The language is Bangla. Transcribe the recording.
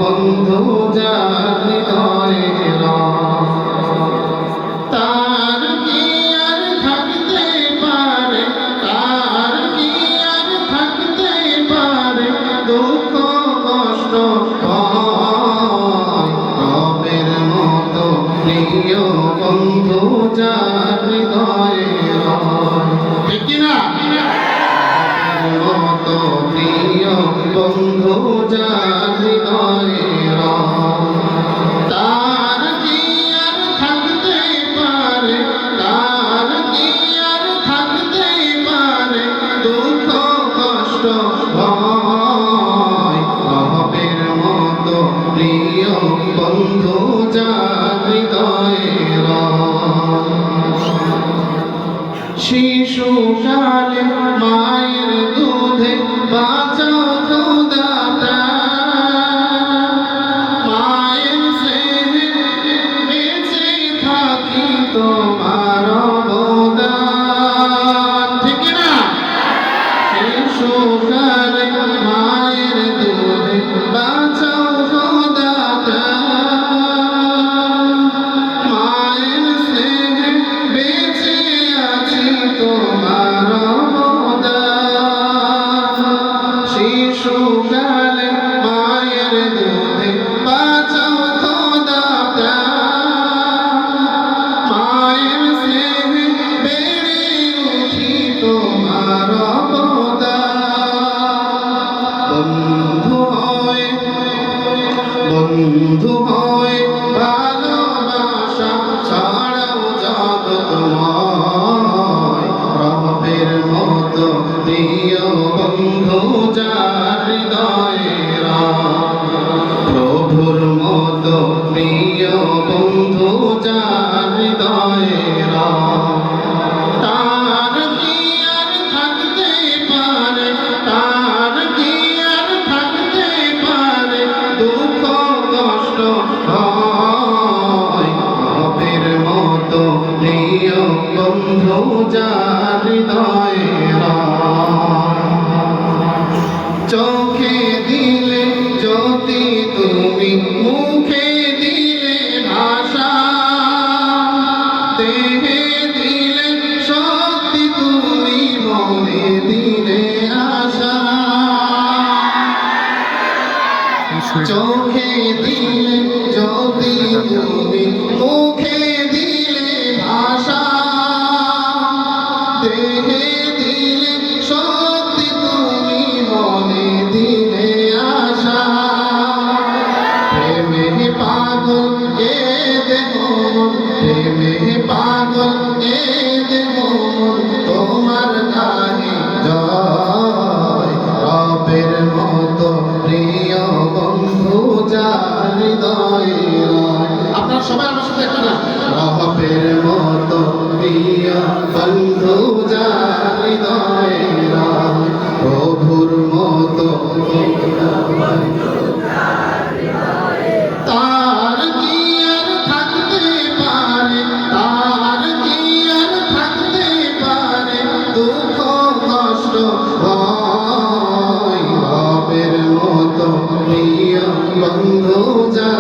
বন্ধু যার হৃদয়ে তার কি আর থাকতে পারে, তার কি আর থাকতে পারে দুঃখ কষ্ট ভয়। রবের মতো প্রিয় বন্ধু যার হৃদয়ে ঠিক কিনা? মতো প্রিয় বন্ধু যার হৃদয়ে তার কি আর থাকতে পারে, তার কি আর থাকতে পারে দুঃখ কষ্ট ভয়। রবের মতো প্রিয় বন্ধু যার হৃদয়ে শিশুকালে মায়ের দুধে বাঁচাও খোদাটা, মায়ের স্নেহে বেঁচে থাকি তোমার অবদান ঠিক না? শিশুকালে মায়ের দুধে বাঁচাও খোদাটা, মায়ের স্নেহে বেঁচে আছি তোমার অবদান। শিশুকালে মায়ের দুধে বাঁচাও খোদাটা, মায়ের স্নেহে বেড়ে উঠি তোমার অবদান। বন্ধু হয় ভালোবাসা ছাড়াও জগৎময়। রবের মতো প্রিয় বন্ধু যার হৃদয়ে প্রভুর মতো প্রিয় বন্ধু যার হৃদয়ে তার কি আর থাকতে পারে, তার কি আর থাকতে পারে দুঃখ কষ্ট ভয়। রবের মতো প্রিয় বন্ধু যার হৃদয়ে চোখে দিলে জ্যোতি তুমি, মুখে দিলে ভাষা, দেহে দিলে শক্তি তুমি, মনে দিলে আশা। চোখে দিলে জ্যোতি তুমি, মুখে দিলে ভাষা, দেহে দিলে শক্তি তুমি, মনে দিলে আশা। প্রেমে পাগল এ দেহ, প্রেমে পাগল এ দেহ তোমার গানে জয়। রবের মতো প্রিয় বন্ধু যার হৃদয়ে আপনার সবাই আমার সাথে একটা না। রবের মতো প্রিয় বন্ধু যার হৃদয়ে প্রভুর মতো তার কি আর থাকতে পারে, তার কি আর থাকতে পারে দুঃখ কষ্ট ভয়। রবের মতো প্রিয় বন্ধু যা